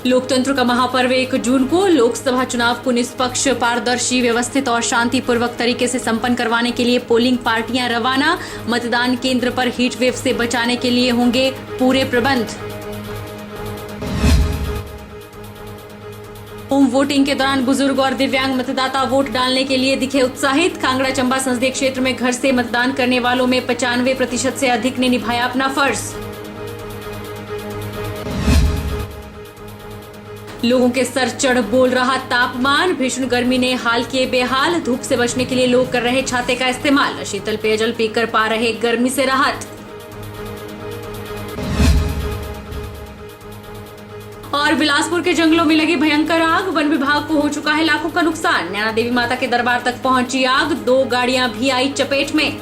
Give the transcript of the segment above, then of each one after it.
लोकतंत्र का महापर्व 1 जून को लोकसभा चुनाव को निष्पक्ष, पारदर्शी, व्यवस्थित और शांतिपूर्वक तरीके से संपन्न करवाने के लिए पोलिंग पार्टियां रवाना। मतदान केंद्र पर हीट वेव से बचाने के लिए होंगे पूरे प्रबंध। होम वोटिंग के दौरान बुजुर्ग और दिव्यांग मतदाता वोट डालने के लिए दिखे उत्साहित। कांगड़ा चंबा संसदीय क्षेत्र में घर से मतदान करने वालों में 95% से अधिक ने निभाया अपना फर्ज। लोगों के सर चढ़ बोल रहा तापमान, भीषण गर्मी ने हाल किए बेहाल। धूप से बचने के लिए लोग कर रहे छाते का इस्तेमाल, शीतल पेयजल पीकर पा रहे गर्मी से राहत। और बिलासपुर के जंगलों में लगी भयंकर आग, वन विभाग को हो चुका है लाखों का नुकसान। नैना देवी माता के दरबार तक पहुंची आग, 2 गाड़ियां भी आई चपेट में।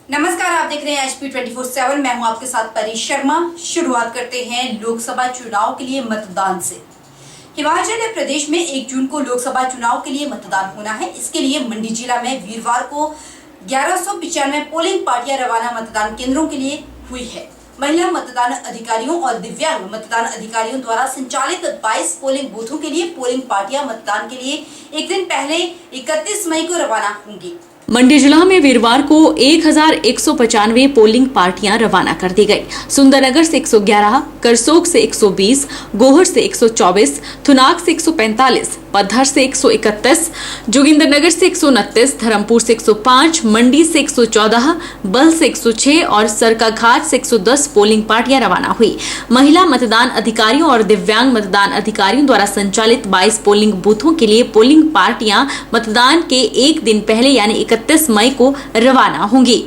नमस्कार, आप देख रहे हैं HP 24/7। मैं हूं आपके साथ परी शर्मा। शुरुआत करते हैं लोकसभा चुनाव के लिए मतदान से। हिमाचल प्रदेश में 1 जून को लोकसभा चुनाव के लिए मतदान होना है। इसके लिए मंडी जिला में वीरवार को 1195 पोलिंग पार्टियां रवाना मतदान केंद्रों के लिए हुई है। महिला मतदान अधिकारियों और दिव्यांग मतदान अधिकारियों द्वारा संचालित 22 पोलिंग बूथों के लिए पोलिंग पार्टियां मतदान के लिए एक दिन पहले 31 मई को रवाना होंगी। मंडी जिला में वीरवार को 1195 पोलिंग पार्टियां रवाना कर दी गई। सुंदरनगर से 111, करसोग से 120, गोहर से 124, थुनाग से 145, पद्धर से 131, जोगिंद्रनगर से 129, धर्मपुर से 105, मंडी से 114, बल से 106 और सरकाघाट से 110 पोलिंग पार्टियां रवाना हुई। महिला मतदान अधिकारियों और दिव्यांग मतदान अधिकारियों द्वारा संचालित 22 पोलिंग बूथों के लिए पोलिंग पार्टियां मतदान के एक दिन पहले यानी 31 मई को रवाना होंगी।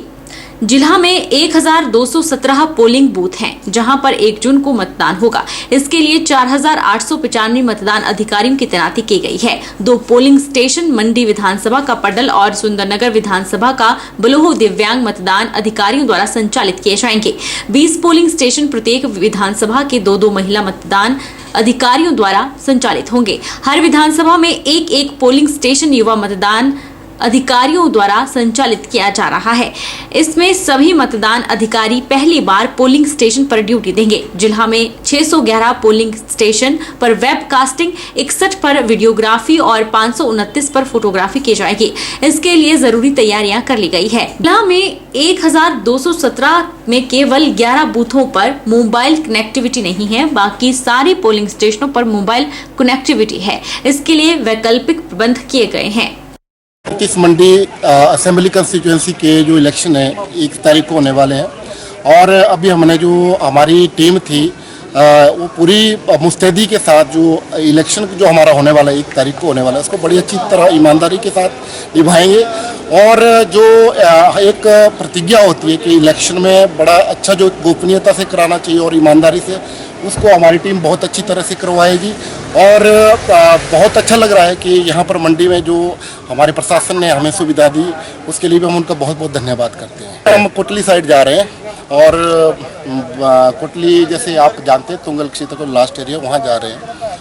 जिला में 1217 पोलिंग बूथ हैं, जहां पर 1 जून को मतदान होगा। इसके लिए 4895 मतदान अधिकारियों की तैनाती की गई है। 2 पोलिंग स्टेशन मंडी विधानसभा का पडल और सुंदरनगर विधानसभा का बलोह दिव्यांग मतदान अधिकारियों द्वारा संचालित किए जाएंगे। 20 पोलिंग स्टेशन प्रत्येक विधानसभा के 2-2 महिला मतदान अधिकारियों द्वारा संचालित होंगे। हर विधानसभा में 1-1 पोलिंग स्टेशन युवा मतदान अधिकारियों द्वारा संचालित किया जा रहा है। इसमें सभी मतदान अधिकारी पहली बार पोलिंग स्टेशन पर ड्यूटी देंगे। जिला में 611 पोलिंग स्टेशन पर वेबकास्टिंग, 61 पर वीडियोग्राफी और 529 पर फोटोग्राफी की जाएगी। इसके लिए जरूरी तैयारियां कर ली गई है। जिला में 1217 में केवल 11 बूथों पर मोबाइल कनेक्टिविटी नहीं है, बाकी सारे पोलिंग स्टेशनों पर मोबाइल कनेक्टिविटी है। इसके लिए वैकल्पिक प्रबंध किए गए हैं। 31 मंडी असेंबली कंस्टिट्यूएंसी के जो इलेक्शन है 1 तारीख को होने वाले हैं और अभी हमने जो हमारी टीम थी वो पूरी मुस्तैदी के साथ जो इलेक्शन जो हमारा होने वाला है 1 तारीख को होने वाला है उसको बड़ी अच्छी तरह ईमानदारी के साथ निभाएंगे। और जो एक प्रतिज्ञा होती है कि इलेक्शन में बड़ा अच्छा जो गोपनीयता से कराना चाहिए और ईमानदारी से, उसको हमारी टीम बहुत अच्छी तरह से करवाएगी। और बहुत अच्छा लग रहा है कि यहाँ पर मंडी में जो हमारे प्रशासन ने हमें सुविधा दी उसके लिए भी हम उनका बहुत बहुत धन्यवाद करते हैं। हम कोटली साइड जा रहे हैं और कोटली जैसे आप जानते हैं तुंगल क्षेत्र को लास्ट एरिया वहाँ जा रहे हैं।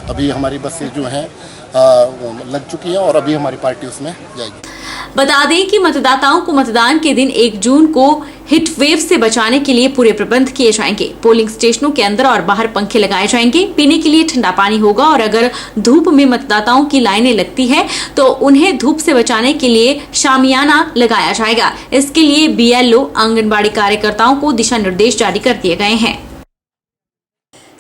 अभी हमारी बसें जो हैं लग चुकी हैं और अभी हमारी पार्टी उसमें जाएगी। बता दें कि मतदाताओं को मतदान के दिन 1 जून को हीट वेव से बचाने के लिए पूरे प्रबंध किए जाएंगे। पोलिंग स्टेशनों के अंदर और बाहर पंखे लगाए जाएंगे। पीने के लिए ठंडा पानी होगा और अगर धूप में मतदाताओं की लाइनें लगती है तो उन्हें धूप से बचाने के लिए शामियाना लगाया जाएगा। इसके लिए BLO आंगनबाड़ी कार्यकर्ताओं को दिशा निर्देश जारी कर दिए गए हैं।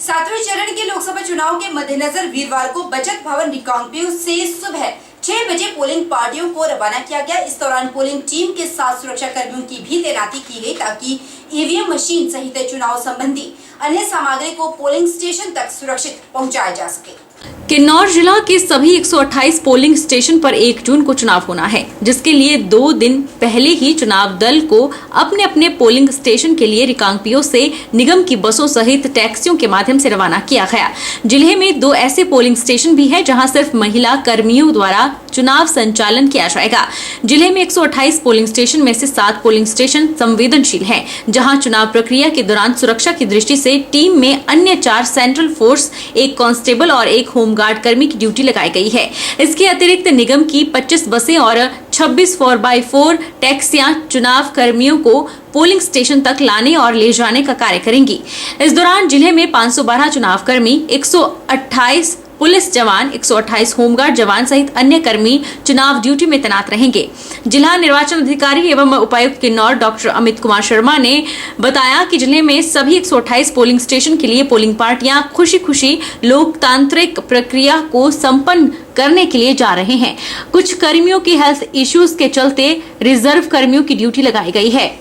7वें चरण के लोकसभा चुनाव के मद्देनजर वीरवार को बचत भवन रिकांगपिओ से सुबह 6 बजे पोलिंग पार्टियों को रवाना किया गया। इस दौरान पोलिंग टीम के साथ सुरक्षा कर्मियों की भी तैनाती की गई ताकि EVM मशीन सहित चुनाव संबंधी अन्य सामग्री को पोलिंग स्टेशन तक सुरक्षित पहुंचाया जा सके। किन्नौर जिला के सभी 128 पोलिंग स्टेशन पर 1 जून को चुनाव होना है, जिसके लिए 2 दिन पहले ही चुनाव दल को अपने अपने पोलिंग स्टेशन के लिए रिकांगपिओ से निगम की बसों सहित टैक्सियों के माध्यम से रवाना किया गया। जिले में 2 ऐसे पोलिंग स्टेशन भी है जहां सिर्फ महिला कर्मियों द्वारा चुनाव संचालन किया जाएगा। जिले में 128 पोलिंग स्टेशन में से 7 पोलिंग स्टेशन संवेदनशील हैं, जहां चुनाव प्रक्रिया के दौरान सुरक्षा की दृष्टि से टीम में अन्य 4 सेंट्रल फोर्स, 1 कांस्टेबल और 1 होमगार्ड होमगार्ड कर्मी की ड्यूटी लगाई गई है। इसके अतिरिक्त निगम की 25 बसें और 26 4x4 टैक्सियां चुनाव कर्मियों को पोलिंग स्टेशन तक लाने और ले जाने का कार्य करेंगी। इस दौरान जिले में 512 चुनाव कर्मी, 128 पुलिस जवान, 128 होमगार्ड जवान सहित अन्य कर्मी चुनाव ड्यूटी में तैनात रहेंगे। जिला निर्वाचन अधिकारी एवं उपायुक्त किन्नौर डॉक्टर अमित कुमार शर्मा ने बताया कि जिले में सभी 128 पोलिंग स्टेशन के लिए पोलिंग पार्टियां खुशी लोकतांत्रिक प्रक्रिया को संपन्न करने के लिए जा रहे हैं। कुछ कर्मियों की हेल्थ इश्यूज के चलते रिजर्व कर्मियों की ड्यूटी लगाई गई है।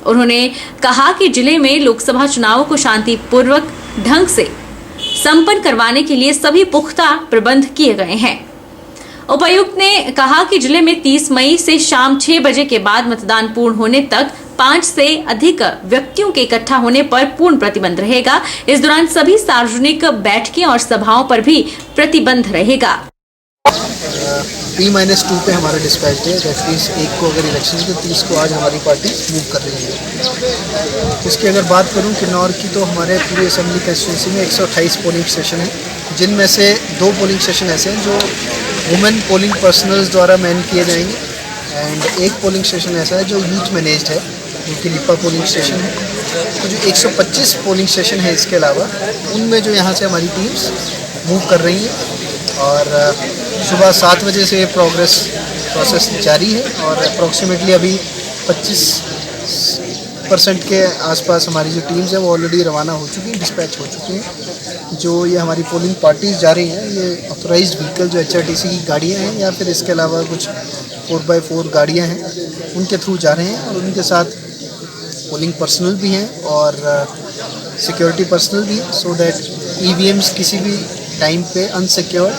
उन्होंने कहा कि जिले में लोकसभा चुनावों को शांतिपूर्वक ढंग से संपन्न करवाने के लिए सभी पुख्ता प्रबंध किए गए हैं। उपायुक्त ने कहा कि जिले में 30 मई से शाम 6 बजे के बाद मतदान पूर्ण होने तक 5 से अधिक व्यक्तियों के इकट्ठा होने पर पूर्ण प्रतिबंध रहेगा। इस दौरान सभी सार्वजनिक बैठकें और सभाओं पर भी प्रतिबंध रहेगा। P-2 पे हमारा डिस्पैच है। दैट मीन्स 1 को अगर इलेक्शन तो 30 को आज हमारी पार्टी मूव कर रही है। इसकी अगर बात करूं किन्नौर की तो हमारे पूरी असेंबली कंस्टिट्यूंसी में 128 पोलिंग स्टेशन हैं, जिनमें से 2 पोलिंग स्टेशन ऐसे हैं जो वुमेन पोलिंग पर्सनल्स द्वारा मैन किए जाएंगे एंड 1 पोलिंग स्टेशन ऐसा है जो यूथ मैनेज्ड है, जो कि लिपा पोलिंग स्टेशन है। तो जो 125 पोलिंग स्टेशन है इसके अलावा उनमें जो यहाँ से हमारी टीम्स मूव कर रही हैं और सुबह 7 बजे से प्रोसेस जारी है और अप्रॉक्सीमेटली अभी 25% के आसपास हमारी जो टीम्स हैं वो ऑलरेडी रवाना हो चुकी हैं, डिस्पैच हो चुकी हैं। जो ये हमारी पोलिंग पार्टीज़ जा रही हैं ये ऑथराइज्ड व्हीकल जो HRTC की गाड़ियाँ हैं या फिर इसके अलावा कुछ 4x4 गाड़ियाँ हैं उनके थ्रू जा रहे हैं और उनके साथ पोलिंग पर्सनल भी हैं और सिक्योरिटी पर्सनल भी हैं, सो दैट EVMs किसी भी टाइम पे अनसिक्योर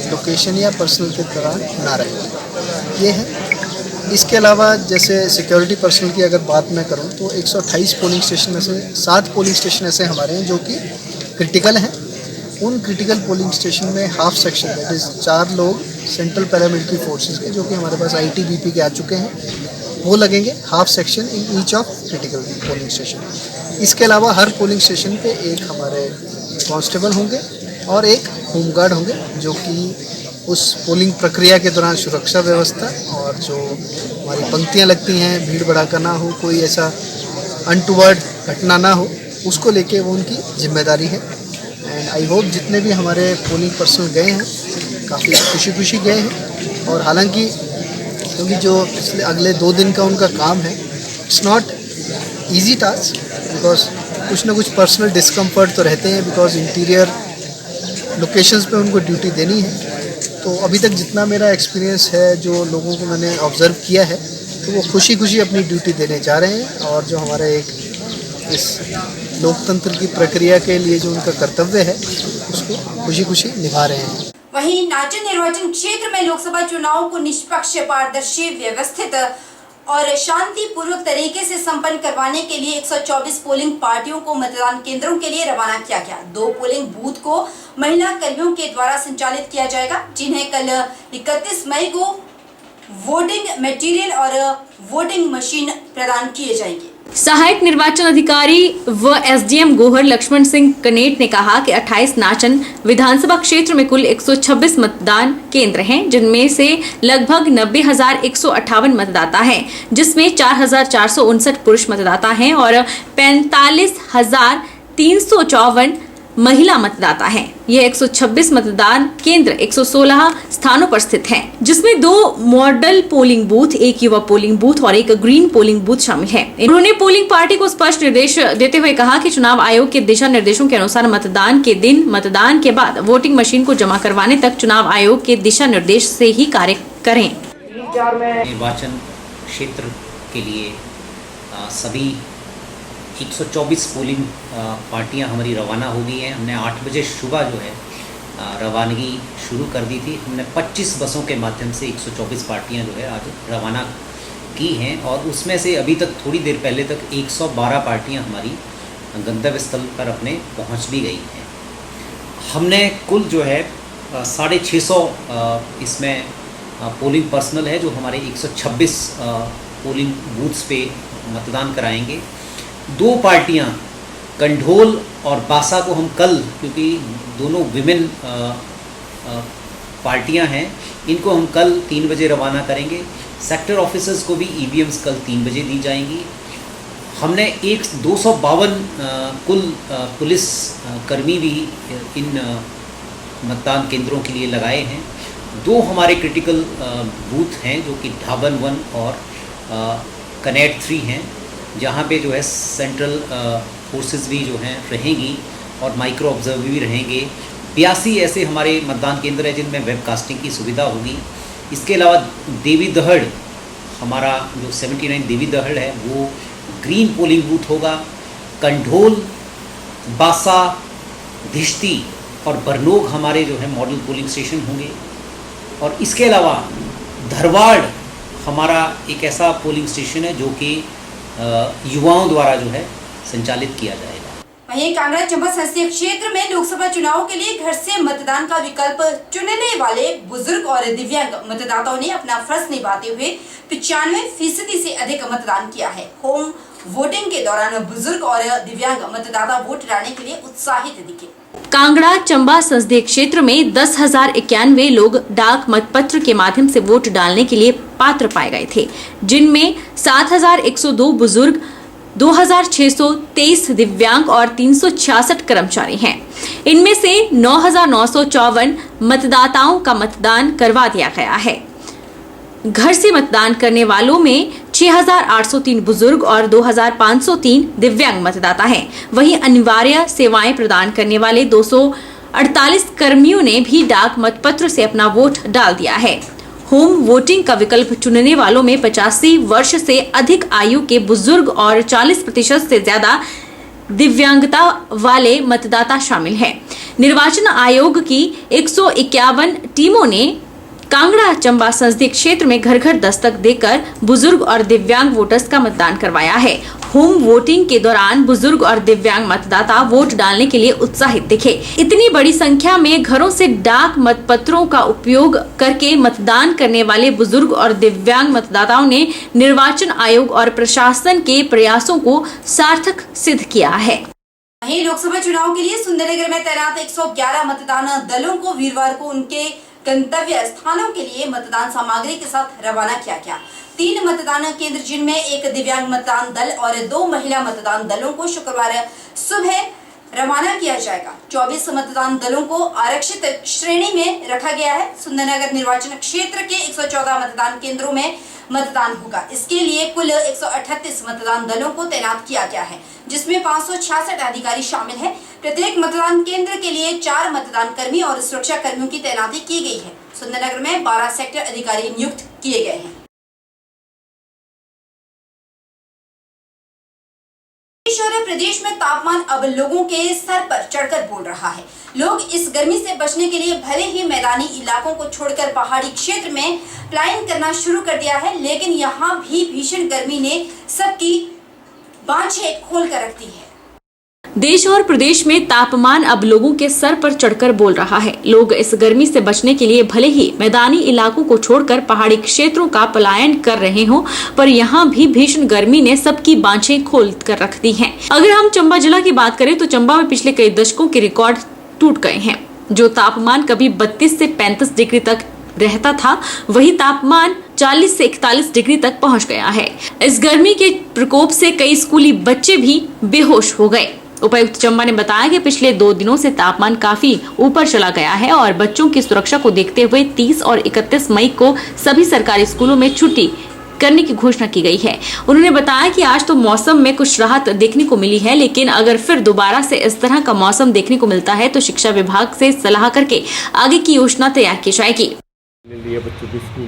लोकेशन या पर्सनल के दौरान ना रहे। ये है। इसके अलावा जैसे सिक्योरिटी पर्सनल की अगर बात मैं करूं तो 128 पोलिंग स्टेशन में से 7 पोलिंग स्टेशन ऐसे हमारे हैं जो कि क्रिटिकल हैं। उन क्रिटिकल पोलिंग स्टेशन में हाफ सेक्शन दैट इज़ 4 लोग सेंट्रल पैरामिलिट्री फोर्सेस के जो कि हमारे पास ITBP के आ चुके हैं वो लगेंगे, half section in each of critical polling station. इसके अलावा हर पोलिंग स्टेशन पे एक हमारे कांस्टेबल होंगे और एक होमगार्ड होंगे जो कि उस पोलिंग प्रक्रिया के दौरान सुरक्षा व्यवस्था और जो हमारी पंक्तियां लगती हैं भीड़ भड़ाका ना हो, कोई ऐसा अनटूवर्ड घटना ना हो, उसको लेके वो उनकी जिम्मेदारी है। एंड आई होप जितने भी हमारे पोलिंग पर्सनल गए हैं काफ़ी खुशी गए हैं और हालांकि क्योंकि जो पिछले अगले 2 दिन का उनका काम है it's not easy task because कुछ ना कुछ पर्सनल डिस्कम्फर्ट तो रहते हैं बिकॉज इंटीरियर लोकेशंस पे उनको ड्यूटी देनी है। तो अभी तक जितना मेरा एक्सपीरियंस है जो लोगों को मैंने ऑब्ज़र्व किया है तो वो खुशी अपनी ड्यूटी देने जा रहे हैं और जो हमारा एक इस लोकतंत्र की प्रक्रिया के लिए जो उनका कर्तव्य है उसको खुशी निभा रहे हैं। वहीं नाचन निर्वाचन क्षेत्र में लोकसभा चुनाव को निष्पक्ष, पारदर्शी, व्यवस्थित और शांतिपूर्वक तरीके से संपन्न करवाने के लिए 124 पोलिंग पार्टियों को मतदान केंद्रों के लिए रवाना किया गया। 2 पोलिंग बूथ को महिला कर्मियों के द्वारा संचालित किया जाएगा, जिन्हें कल 31 मई को वोटिंग मटेरियल और वोटिंग मशीन प्रदान किए जाएंगे। सहायक निर्वाचन अधिकारी व SDM गोहर लक्ष्मण सिंह कनेट ने कहा कि 28 नाचन विधानसभा क्षेत्र में कुल 126 मतदान केंद्र हैं, जिनमें से लगभग 90,158 मतदाता हैं, जिसमें 4,459 पुरुष मतदाता हैं और 45,354 महिला मतदाता हैं। यह 126 मतदान केंद्र 116 स्थानों पर स्थित हैं, जिसमें 2 मॉडल पोलिंग बूथ, 1 युवा पोलिंग बूथ और 1 ग्रीन पोलिंग बूथ शामिल है। उन्होंने पोलिंग पार्टी को स्पष्ट निर्देश देते हुए कहा कि चुनाव आयोग के दिशा निर्देशों के अनुसार मतदान के दिन, मतदान के बाद वोटिंग मशीन को जमा करवाने तक चुनाव आयोग के दिशा निर्देश से ही कार्य करें। निर्वाचन क्षेत्र के लिए सभी 124 पोलिंग पार्टियां हमारी रवाना हो गई हैं। हमने 8 बजे सुबह जो है रवानगी शुरू कर दी थी। हमने 25 बसों के माध्यम से 124 पार्टियां जो है आज रवाना की हैं और उसमें से अभी तक थोड़ी देर पहले तक 112 पार्टियां हमारी गंतव्य स्थल पर अपने पहुंच भी गई हैं। हमने कुल जो है 650 इसमें पोलिंग पर्सनल है जो हमारे 126 पोलिंग बूथ्स पे मतदान कराएंगे। 2 पार्टियां कंढोल और बासा को हम कल, क्योंकि दोनों विमेन पार्टियां हैं, इनको हम कल 3 बजे रवाना करेंगे। सेक्टर ऑफिसर्स को भी ईवीएम्स कल 3 बजे दी जाएंगी। हमने 252 कुल पुलिस कर्मी भी इन मतदान केंद्रों के लिए लगाए हैं। 2 हमारे क्रिटिकल बूथ हैं जो कि ढाबन 1 और कनेट 3 हैं, जहाँ पे जो है सेंट्रल फोर्सेस भी जो हैं रहेंगी और माइक्रो ऑब्जर्वर भी रहेंगे। 82 ऐसे हमारे मतदान केंद्र हैं जिनमें वेबकास्टिंग की सुविधा होगी। इसके अलावा देवी दहड़, हमारा जो 79 देवी दहड़ है वो ग्रीन पोलिंग बूथ होगा। कंढोल, बासा, धिश्ती और बरनोग हमारे जो है मॉडल पोलिंग स्टेशन होंगे। और इसके अलावा धरवाड़ हमारा एक ऐसा पोलिंग स्टेशन है जो कि युवाओं द्वारा जो है संचालित किया जाएगा। वहीं कांगड़ा चंबा संसदीय क्षेत्र में लोकसभा चुनाव के लिए घर से मतदान का विकल्प चुनने वाले बुजुर्ग और दिव्यांग मतदाताओं ने अपना फर्ज निभाते हुए 95% से अधिक मतदान किया है। होम वोटिंग के दौरान बुजुर्ग और दिव्यांग मतदाता वोट डालने के लिए उत्साहित दिखे। कांगड़ा चंबा संसदीय क्षेत्र में 10,091 लोग डाक मतपत्र के माध्यम से वोट डालने के लिए पात्र पाए गए थे, जिनमें 7,102 बुजुर्ग, 2,623 दिव्यांग और 366 कर्मचारी हैं। इनमें से 9,954 मतदाताओं का मतदान करवा दिया गया है। घर से मतदान करने वालों में 6,803 बुजुर्ग और 2,503 दिव्यांग मतदाता हैं। वहीं अनिवार्य सेवाएं प्रदान करने वाले 248 कर्मियों ने भी डाक मतपत्र से अपना वोट डाल दिया है। होम वोटिंग का विकल्प चुनने वालों में 85 वर्ष से अधिक आयु के बुजुर्ग और 40% से ज्यादा दिव्यांगता वाले मतदाता शामिल हैं। निर्वाचन आयोग की 151 टीमों ने कांगड़ा चंबा संसदीय क्षेत्र में घर घर दस्तक देकर बुजुर्ग और दिव्यांग वोटर्स का मतदान करवाया है। होम वोटिंग के दौरान बुजुर्ग और दिव्यांग मतदाता वोट डालने के लिए उत्साहित दिखे। इतनी बड़ी संख्या में घरों से डाक मतपत्रों का उपयोग करके मतदान करने वाले बुजुर्ग और दिव्यांग मतदाताओं ने निर्वाचन आयोग और प्रशासन के प्रयासों को सार्थक सिद्ध किया है। वहीं लोकसभा चुनाव के लिए सुंदरनगर में तैनात 111 मतदान दलों को वीरवार को उनके गंतव्य स्थानों के लिए मतदान सामग्री के साथ रवाना किया गया। 3 मतदान केंद्र जिनमें एक दिव्यांग मतदान दल और 2 महिला मतदान दलों को शुक्रवार सुबह रवाना किया जाएगा। 24 मतदान दलों को आरक्षित श्रेणी में रखा गया है। सुंदरनगर निर्वाचन क्षेत्र के 114 मतदान केंद्रों में मतदान होगा। इसके लिए कुल 138 मतदान दलों को तैनात किया गया है, जिसमें 566 अधिकारी शामिल हैं। प्रत्येक मतदान केंद्र के लिए 4 मतदान कर्मी और सुरक्षा कर्मियों की तैनाती की गई है। सुंदरनगर में 12 सेक्टर अधिकारी नियुक्त किए गए हैं। प्रदेश में तापमान अब लोगों के सर पर चढ़कर बोल रहा है। लोग इस गर्मी से बचने के लिए भले ही मैदानी इलाकों को छोड़कर पहाड़ी क्षेत्र में पलायन करना शुरू कर दिया है, लेकिन यहाँ भी भीषण गर्मी ने सबकी बाँझें खोल कर रख दी है। देश और प्रदेश में तापमान अब लोगों के सर पर चढ़कर बोल रहा है। लोग इस गर्मी से बचने के लिए भले ही मैदानी इलाकों को छोड़कर पहाड़ी क्षेत्रों का पलायन कर रहे हों, पर यहाँ भी भीषण गर्मी ने सबकी बाँझें खोल कर रख दी हैं। अगर हम चंबा जिला की बात करें तो चंबा में पिछले कई दशकों के रिकॉर्ड टूट गए हैं। जो तापमान कभी 32 से 35 डिग्री तक रहता था, वही तापमान 40 से 41 डिग्री तक पहुंच गया है। इस गर्मी के प्रकोप से कई स्कूली बच्चे भी बेहोश हो गए। उपायुक्त चंबा ने बताया कि पिछले 2 दिनों से तापमान काफी ऊपर चला गया है और बच्चों की सुरक्षा को देखते हुए 30 और 31 मई को सभी सरकारी स्कूलों में छुट्टी करने की घोषणा की गई है। उन्होंने बताया कि आज तो मौसम में कुछ राहत देखने को मिली है, लेकिन अगर फिर दोबारा से इस तरह का मौसम देखने को मिलता है तो शिक्षा विभाग से सलाह करके आगे की योजना तैयार की जाएगी। बच्चों की स्कूल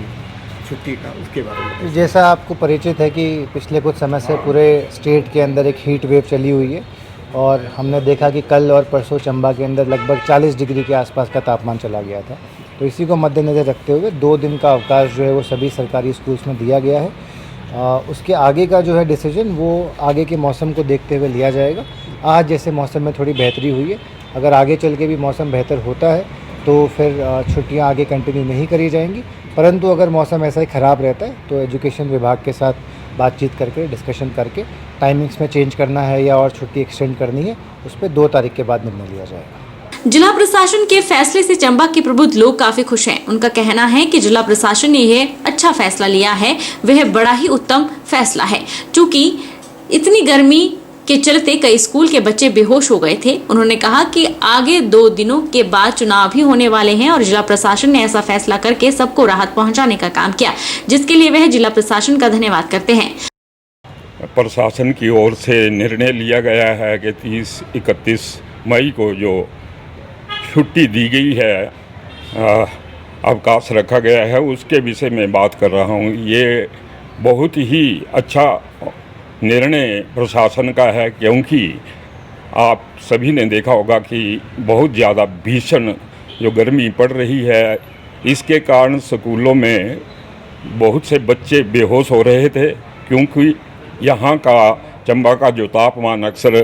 छुट्टी का उसके बारे में जैसा आपको परिचित है कि पिछले कुछ समय से पूरे स्टेट के अंदर एक हीट वेव चली हुई है और हमने देखा कि कल और परसों चंबा के अंदर लगभग 40 डिग्री के आसपास का तापमान चला गया था। तो इसी को मद्देनज़र रखते हुए 2 दिन का अवकाश जो है वो सभी सरकारी स्कूल्स में दिया गया है। उसके आगे का जो है डिसीजन वो आगे के मौसम को देखते हुए लिया जाएगा। आज जैसे मौसम में थोड़ी बेहतरी हुई है, अगर आगे चल के भी मौसम बेहतर होता है तो फिर छुट्टियां आगे कंटिन्यू नहीं करी जाएंगी, परंतु अगर मौसम ऐसा ही ख़राब रहता है तो एजुकेशन विभाग के साथ बातचीत करके डिस्कशन करके टाइमिंग्स में चेंज करना है या और छुट्टी एक्सटेंड करनी है, उस पर 2 तारीख के बाद निर्णय लिया जाएगा। जिला प्रशासन के फैसले से चंबा के प्रबुद्ध लोग काफी खुश हैं। उनका कहना है कि जिला प्रशासन ने यह अच्छा फैसला लिया है, वह बड़ा ही उत्तम फैसला है। चूँकि इतनी गर्मी के चलते कई स्कूल के बच्चे बेहोश हो गए थे। उन्होंने कहा कि आगे 2 दिनों के बाद चुनाव भी होने वाले हैं और जिला प्रशासन ने ऐसा फैसला करके सबको राहत पहुंचाने का काम किया, जिसके लिए वह जिला प्रशासन का धन्यवाद करते हैं। प्रशासन की ओर से निर्णय लिया गया है कि 30-31 मई को जो छुट्टी दी गई है, अवकाश रखा गया है, उसके विषय में बात कर रहा हूँ। ये बहुत ही अच्छा निर्णय प्रशासन का है, क्योंकि आप सभी ने देखा होगा कि बहुत ज़्यादा भीषण जो गर्मी पड़ रही है, इसके कारण स्कूलों में बहुत से बच्चे बेहोश हो रहे थे, क्योंकि यहाँ का चंबा का जो तापमान अक्सर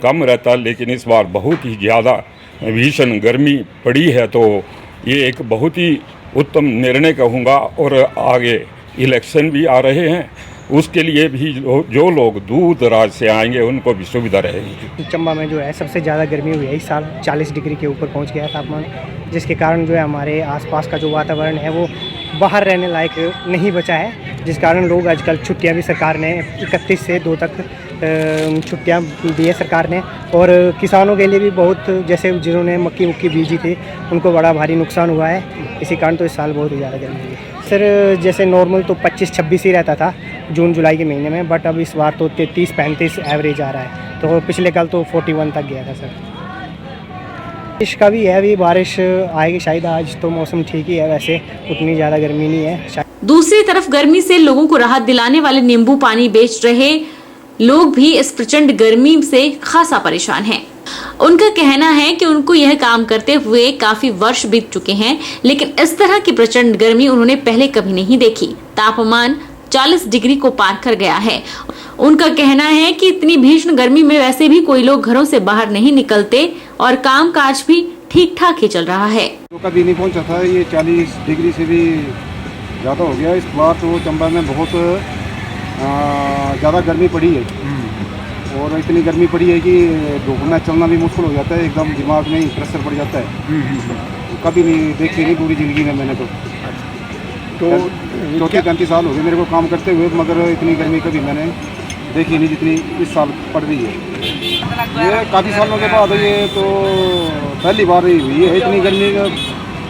कम रहता, लेकिन इस बार बहुत ही ज़्यादा भीषण गर्मी पड़ी है। तो ये एक बहुत ही उत्तम निर्णय कहूँगा। और आगे इलेक्शन भी आ रहे हैं, उसके लिए भी जो लोग दूर दराज से आएंगे उनको भी सुविधा रहेगी। चंबा में जो है सबसे ज़्यादा गर्मी हुई है इस साल, 40 डिग्री के ऊपर पहुंच गया तापमान, जिसके कारण जो है हमारे आसपास का जो वातावरण है वो बाहर रहने लायक नहीं बचा है, जिस कारण लोग आजकल छुट्टियां भी सरकार ने 31 से 2 तक छुट्टियां दी है सरकार ने। और किसानों के लिए भी बहुत, जैसे जिन्होंने मक्की मुक्की बीजी थी उनको बड़ा भारी नुकसान हुआ है। इसी कारण तो इस साल बहुत ही ज़्यादा गर्मी हुई है सर। जैसे नॉर्मल तो 25-26 ही रहता था जून जुलाई के महीने में, बट अब इस बार तो 33-35 एवरेज आ रहा है। तो पिछले कल तो 41 तक गया था सर। बारिश का भी है, अभी बारिश आएगी शायद। आज तो मौसम ठीक ही है, वैसे उतनी ज़्यादा गर्मी नहीं है। दूसरी तरफ गर्मी से लोगों को राहत दिलाने वाले नींबू पानी बेच रहे लोग भी इस प्रचंड गर्मी से खासा परेशान हैं। उनका कहना है कि उनको यह काम करते हुए काफी वर्ष बीत चुके हैं, लेकिन इस तरह की प्रचंड गर्मी उन्होंने पहले कभी नहीं देखी। तापमान 40 डिग्री को पार कर गया है। उनका कहना है कि इतनी भीषण गर्मी में वैसे भी कोई लोग घरों से बाहर नहीं निकलते और काम काज भी ठीक ठाक ही चल रहा है। तो कभी नहीं पहुंचा था, ये 40 डिग्री से भी ज़्यादा हो गया। इस बार तो चंबा में बहुत ज़्यादा गर्मी पड़ी है, और इतनी गर्मी पड़ी है कि धूप में चलना भी मुश्किल हो जाता है, एकदम दिमाग में प्रेशर पड़ जाता है। कभी नहीं देखी नहीं पूरी ज़िंदगी में मैंने तो 34-35 साल हो गए मेरे को काम करते हुए, मगर इतनी गर्मी कभी मैंने देखी नहीं जितनी इस साल पड़ रही है। ये काफ़ी सालों के बाद ये तो पहली बार ही हुई है इतनी गर्मी,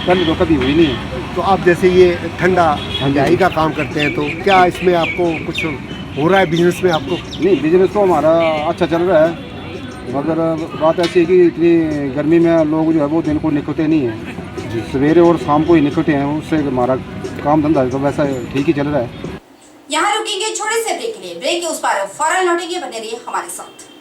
पहले तो कभी हुई नहीं है। तो आप जैसे ये ठंडा ढाई का काम करते हैं, तो क्या इसमें आपको कुछ हो रहा है बिजनेस में आपको? नहीं, बिजनेस तो हमारा अच्छा चल रहा है, मगर बात ऐसी है कि इतनी गर्मी में लोग जो है वो दिन को निकलते नहीं हैं, सवेरे और शाम को ही निकलते हैं, उससे हमारा काम धंधा तो वैसा ठीक ही चल रहा है। यहाँ रुकेंगे छोटे से ब्रेक के लिए। ब्रेक के उस पार फौरन लौटेंगे, बने रहिए हमारे साथ।